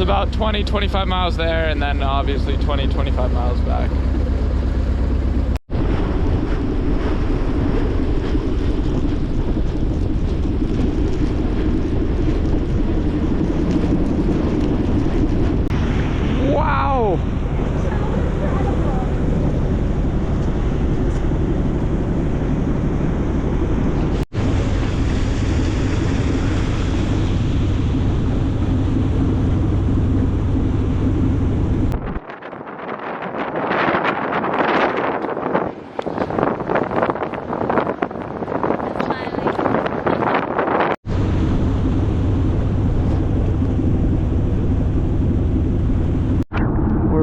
about 20-25 miles there, and then obviously 20-25 miles back. Wow!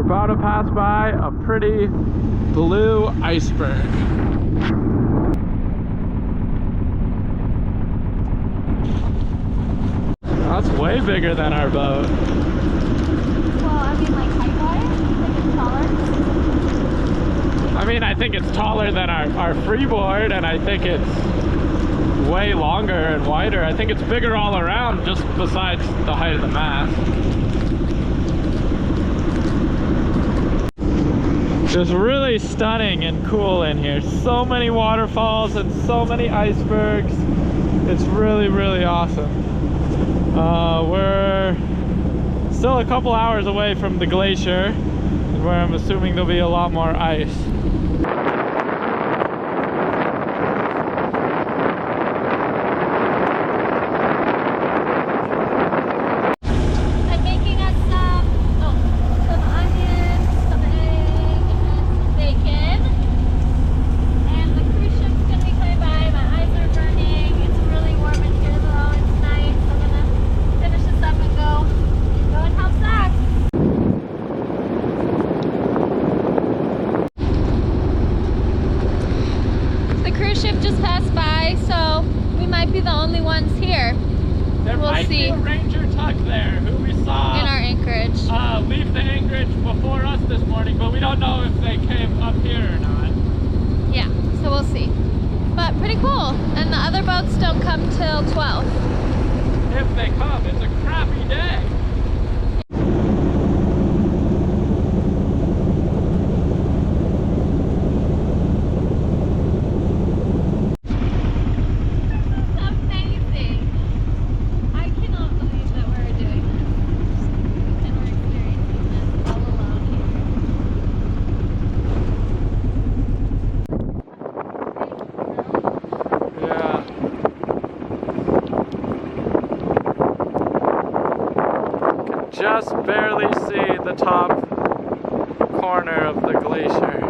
About to pass by a pretty blue iceberg. That's way bigger than our boat. Well, I mean, like height-wise, I think it's taller. I mean, I think it's taller than our freeboard, and I think it's way longer and wider. I think it's bigger all around, just besides the height of the mast. It's really stunning and cool in here. So many waterfalls and so many icebergs. It's really, really awesome. We're still a couple hours away from the glacier, where I'm assuming there'll be a lot more ice. Just passed by, so we might be the only ones here. There might be a ranger tug there who we saw in our anchorage. Leave the anchorage before us this morning, but we don't know if they came up here or not. Yeah, so we'll see. But pretty cool. And the other boats don't come till 12. If they come, it's a crappy day. Just barely see the top corner of the glacier.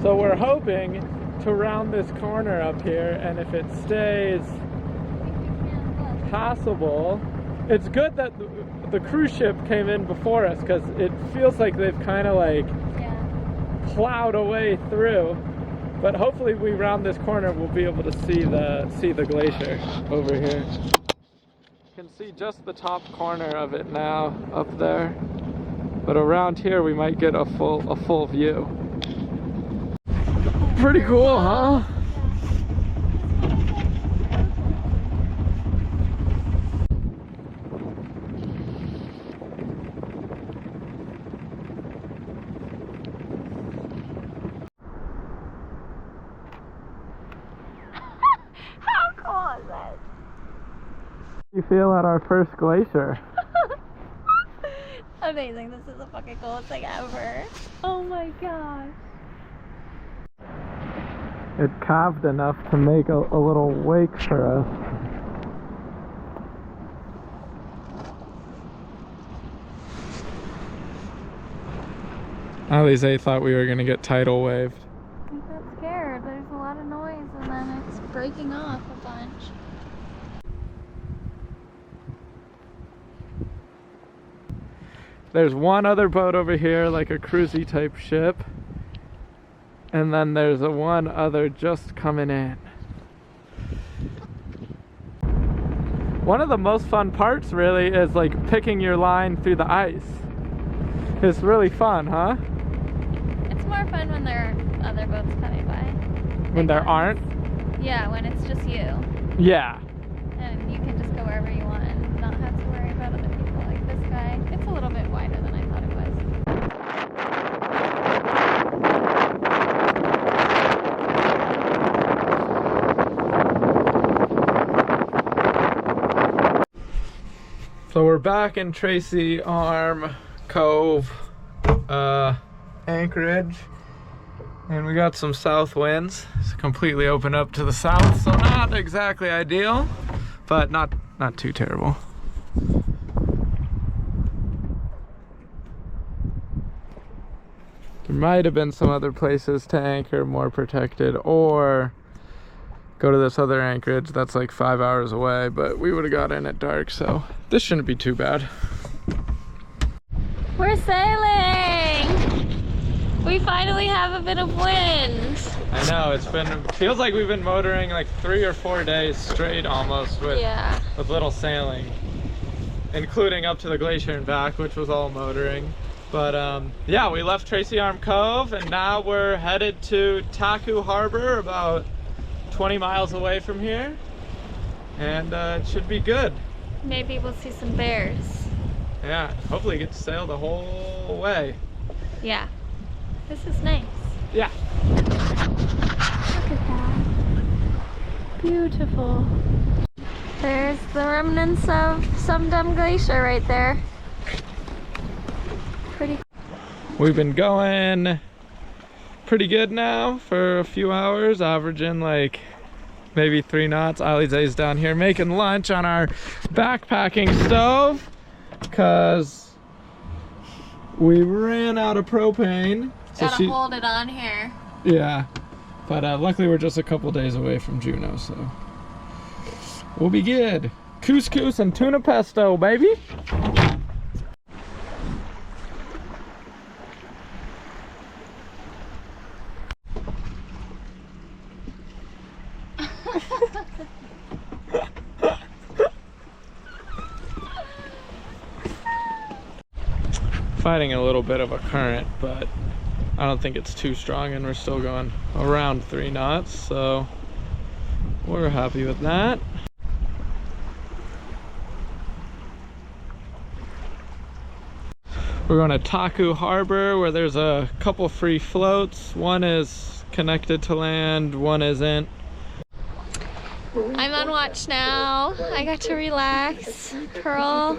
So we're hoping to round this corner up here, and if it stays passable, it's good that the cruise ship came in before us, because it feels like they've kind of like plowed a way through. But hopefully we round this corner, we'll be able to see the glacier over here. You can see just the top corner of it now up there. But around here we might get a full view. Pretty cool, huh? You feel at our first glacier? Amazing, this is the fucking coolest thing ever. Oh my gosh. It calved enough to make a little wake for us. Alize thought we were gonna get tidal waved. I got scared. There's a lot of noise and then it's breaking off a bunch. There's one other boat over here, like a cruisy type ship. And then there's one other just coming in. One of the most fun parts really is like picking your line through the ice. It's really fun, huh? It's more fun when there are other boats coming by. When there aren't? Yeah, when it's just you. Yeah. And you can just go wherever you want and not have to worry about other people like this guy. It's a little bit wider than I thought it was. So we're back in Tracy Arm Cove anchorage, and we got some south winds. It's completely open up to the south, so not exactly ideal, but not too terrible. There might have been some other places to anchor more protected, or go to this other anchorage that's like 5 hours away, but we would have got in at dark, so this shouldn't be too bad. We're sailing! We finally have a bit of wind. I know, feels like we've been motoring like 3 or 4 days straight almost with little sailing, including up to the glacier and back, which was all motoring. But yeah, we left Tracy Arm Cove and now we're headed to Tacy Harbor, about 20 miles away from here, and it should be good. Maybe we'll see some bears. Yeah, hopefully get to sail the whole way. Yeah, this is nice. Yeah. Look at that. Beautiful. There's the remnants of some dumb glacier right there. Pretty. We've been going pretty good now for a few hours, averaging like maybe 3 knots. Alize's down here making lunch on our backpacking stove because we ran out of propane. Gotta hold it on here. Yeah, but luckily we're just a couple days away from Juneau, so we'll be good. Couscous and tuna pesto, baby. Fighting a little bit of a current, but I don't think it's too strong, and we're still going around 3 knots, so we're happy with that. We're going to Tacy Harbor, where there's a couple free floats. One is connected to land, one isn't. I'm on watch now. I got to relax, curl.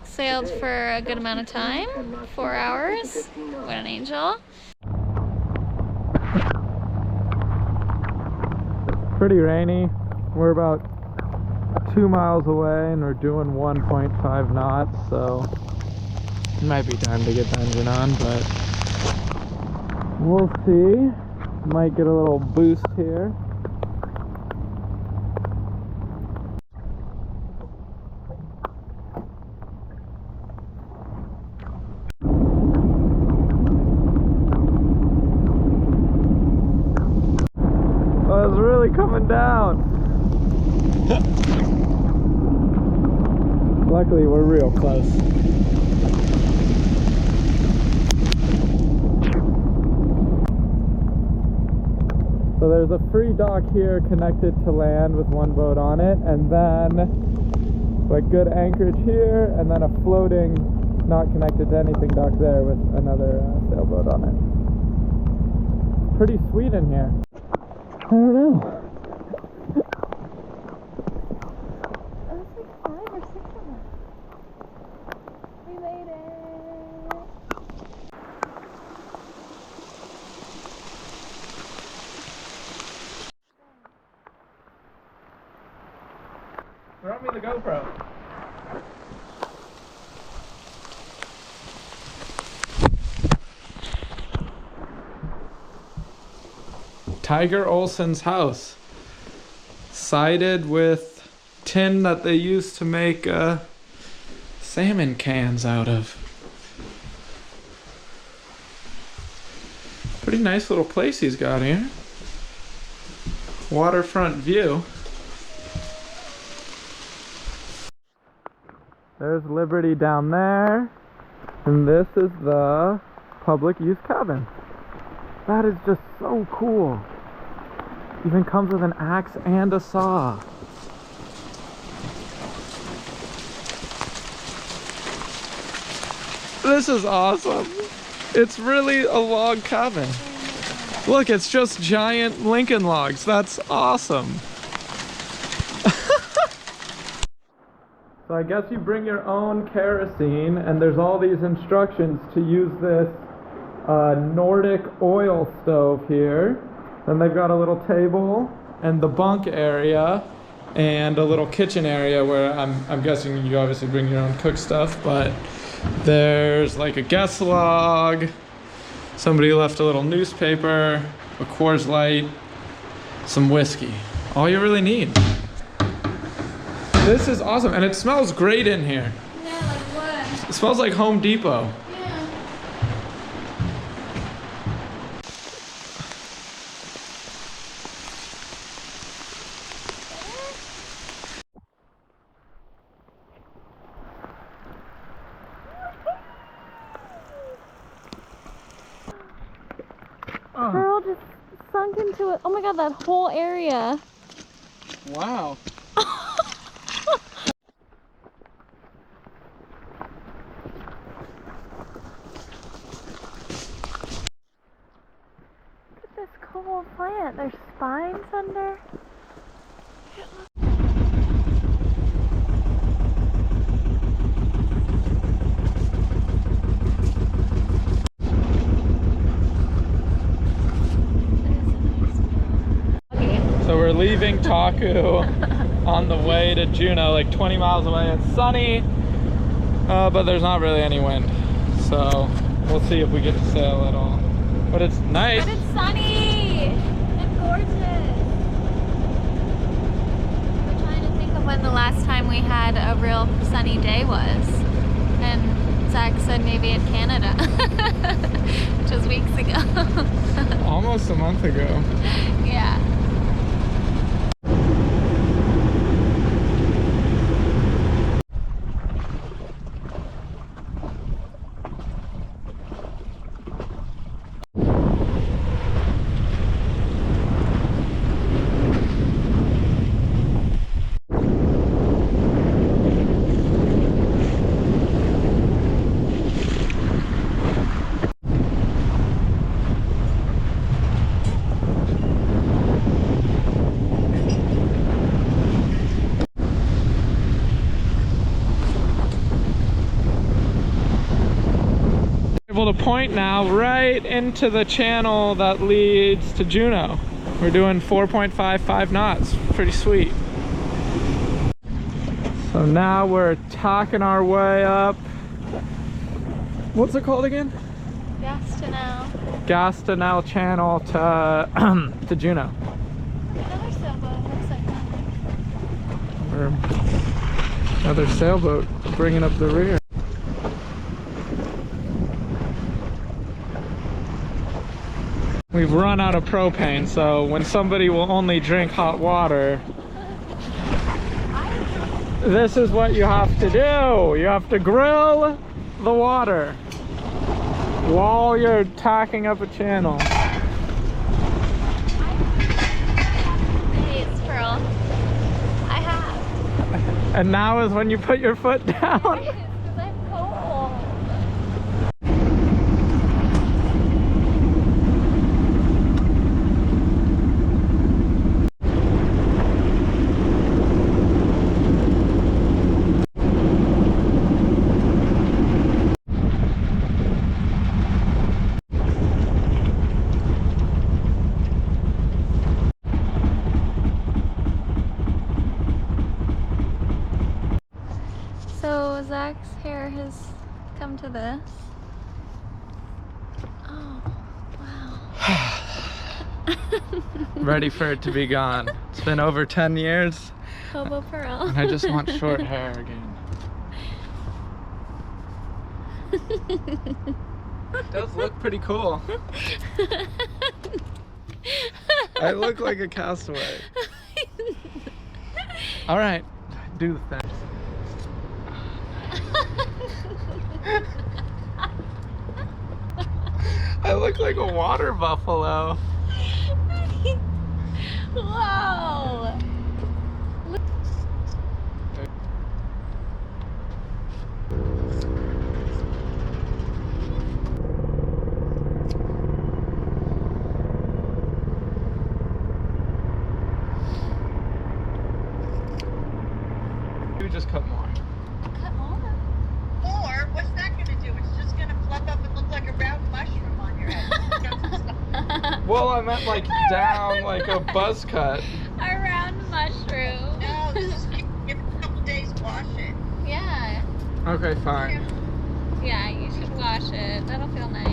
Sailed for a good amount of time, 4 hours. What an angel. Pretty rainy. We're about 2 miles away and we're doing 1.5 knots, so it might be time to get the engine on, but we'll see. Might get a little boost here. Oh, it's really coming down. Luckily, we're real close. So there's a free dock here connected to land with one boat on it, and then like good anchorage here, and then a floating, not connected to anything dock there with another sailboat on it. Pretty sweet in here. I don't know. There's like 5 or 6 of them. We made it. Throw me the GoPro. Tiger Olsen's house. Sided with tin that they used to make salmon cans out of. Pretty nice little place he's got here. Waterfront view. There's Liberty down there, and this is the public use cabin. That is just so cool. Even comes with an axe and a saw. This is awesome. It's really a log cabin. Look, it's just giant Lincoln logs. That's awesome. So I guess you bring your own kerosene, and there's all these instructions to use this Nordic oil stove here. Then they've got a little table and the bunk area and a little kitchen area where I'm guessing you obviously bring your own cook stuff, but there's like a guest log. Somebody left a little newspaper, a Coors Light, some whiskey. All you really need. This is awesome, and it smells great in here. Yeah, like what? It smells like Home Depot. Yeah. Girl just sunk into it. Oh my god, that whole area. Wow. Look at this cool plant. There's spines under. So we're leaving Taku on the way to Juneau, like 20 miles away. It's sunny, but there's not really any wind. So we'll see if we get to sail at all. But it's nice. But it's sunny and gorgeous. We're trying to think of when the last time we had a real sunny day was. And Zach said maybe in Canada, which was weeks ago. Almost a month ago. Yeah. Able to point now right into the channel that leads to Juneau. We're doing 4.55 knots. Pretty sweet. So now we're tacking our way up. What's it called again? Gastineau Channel to Juneau. Another sailboat. Looks like that. Another sailboat bringing up the rear. We've run out of propane, so when somebody will only drink hot water, this is what you have to do. You have to grill the water while you're tacking up a channel. Hey, it's Pearl. I have. And now is when you put your foot down. Because I'm cold. So Zach's hair has come to this. Oh, wow. Ready for it to be gone. It's been over 10 years. Hobo Pearl. And I just want short hair again. It does look pretty cool. I look like a castaway. All right, do the thing. I I look like a water buffalo. Whoa! You just cut more. Cut more? Or, what's that going to do? It's just going to fluff up and look like a round mushroom on your head. Well, I meant like down, like a buzz cut. A round mushroom. No, just give it a couple days, wash it. Yeah. Okay, fine. Yeah, you should wash it. That'll feel nice.